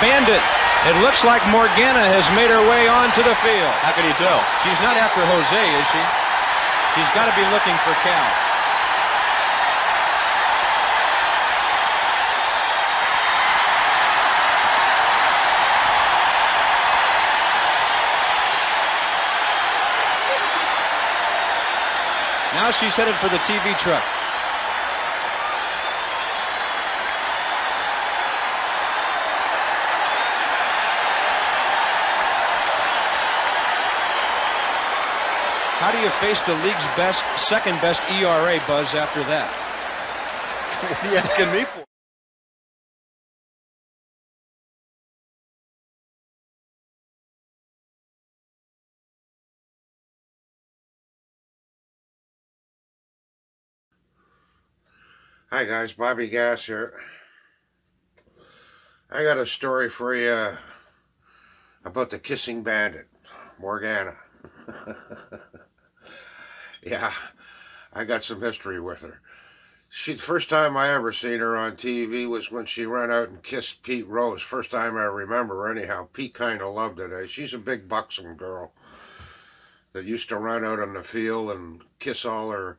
Bandit. It looks like Morgana has made her way onto the field. How can you tell? She's not after Jose, is she? She's got to be looking for Cal. Now she's headed for the TV truck. How do you face the league's second best ERA, Buzz, after that? What are you asking me for? Hi guys, Bobby Gass here. I got a story for you about the Kissing Bandit, Morgana. Yeah, I got some history with her. The first time I ever seen her on TV was when she ran out and kissed Pete Rose. First time I remember anyhow. Pete kind of loved it. She's a big buxom girl that used to run out on the field and kiss all the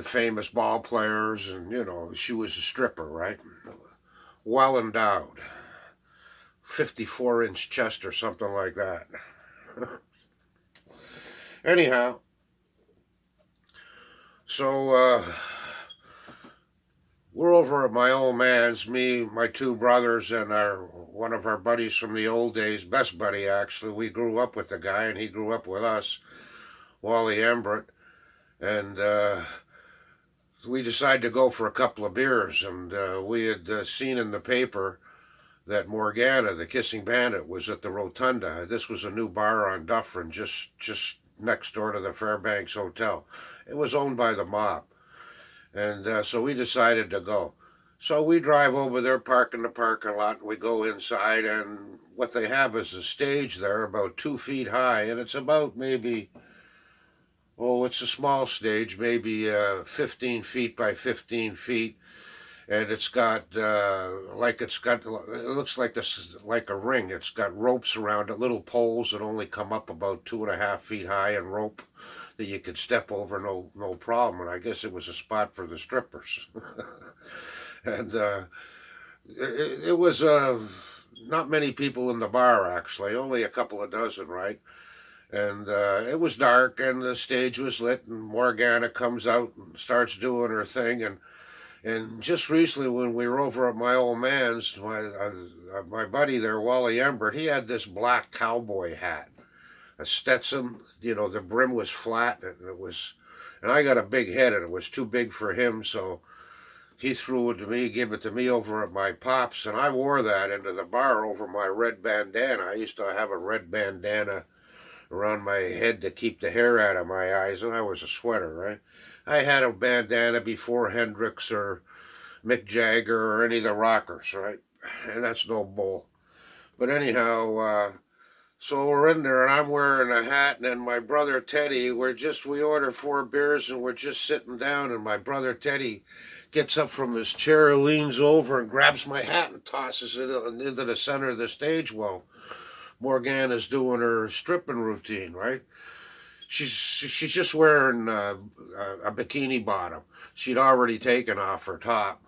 famous ball players, and you know, she was a stripper, right? Well endowed. 54-inch chest or something like that. Anyhow, so we're over at my old man's, me, my two brothers, and one of our buddies from the old days, best buddy actually. We grew up with the guy and he grew up with us, Wally Embret, and we decided to go for a couple of beers, and we had seen in the paper that Morgana, the Kissing Bandit, was at the Rotunda. This was a new bar on Dufferin, just next door to the Fairbanks Hotel. It was owned by the mob, and so we decided to go. So we drive over there, park in the parking lot, and we go inside, and what they have is a stage there about 2 feet high, and it's about maybe, oh, it's a small stage, maybe 15 feet by 15 feet, and it's got it looks like this, like a ring. It's got ropes around it, little poles that only come up about 2.5 feet high, and rope that you could step over no problem. And I guess it was a spot for the strippers. And it was not many people in the bar, actually, only a couple of dozen, right? And it was dark, and the stage was lit, and Morgana comes out and starts doing her thing. And just recently, when we were over at my old man's, my buddy there, Wally Embret, he had this black cowboy hat, a Stetson. You know, the brim was flat, and I got a big head, and it was too big for him, so he threw it to me, gave it to me over at my pop's, and I wore that into the bar over my red bandana. I used to have a red bandana around my head to keep the hair out of my eyes, and I was a sweater, right? I had a bandana before Hendrix or Mick Jagger or any of the rockers, right? And that's no bull. But anyhow, so we're in there, and I'm wearing a hat, and then my brother Teddy, we ordered 4 beers, and we're just sitting down, and my brother Teddy gets up from his chair, leans over, and grabs my hat and tosses it into the center of the stage. Well, Morgana's doing her stripping routine, right? She's just wearing a bikini bottom. She'd already taken off her top,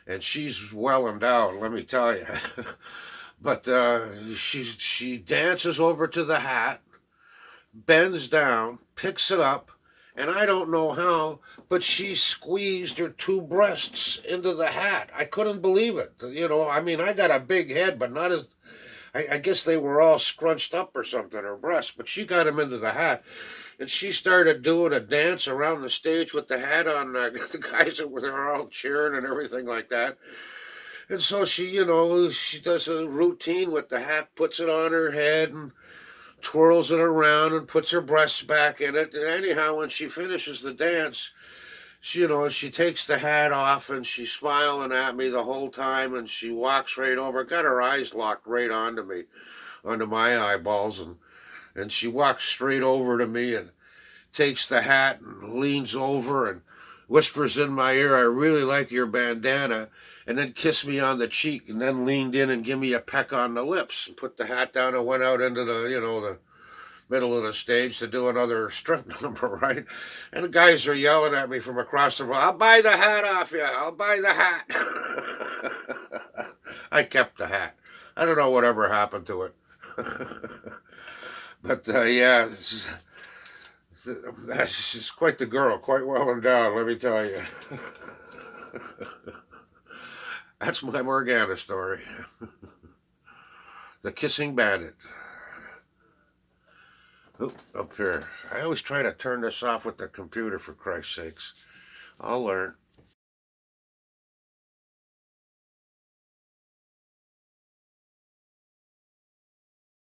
and she's well endowed, let me tell you. But she dances over to the hat, bends down, picks it up, and I don't know how, but she squeezed her 2 breasts into the hat. I couldn't believe it. You know, I mean, I got a big head, but not as... I guess they were all scrunched up or something, her breasts, but she got them into the hat. And she started doing a dance around the stage with the hat on. The guys that were all cheering and everything like that. And so she, you know, she does a routine with the hat, puts it on her head and twirls it around and puts her breasts back in it. And anyhow, when she finishes the dance, she, you know, she takes the hat off and she's smiling at me the whole time, and she walks right over, got her eyes locked right onto me, onto my eyeballs, and she walks straight over to me and takes the hat and leans over and whispers in my ear, "I really like your bandana," and then kissed me on the cheek, and then leaned in and give me a peck on the lips, and put the hat down and went out into the middle of the stage to do another strip number, right? And the guys are yelling at me from across the room, "I'll buy the hat off you. I'll buy the hat." I kept the hat. I don't know whatever happened to it. But yeah, she's quite the girl, quite well endowed, let me tell you. That's my Morgana story. The Kissing Bandit. Oop, up here. I always try to turn this off with the computer, for Christ's sakes. I'll learn.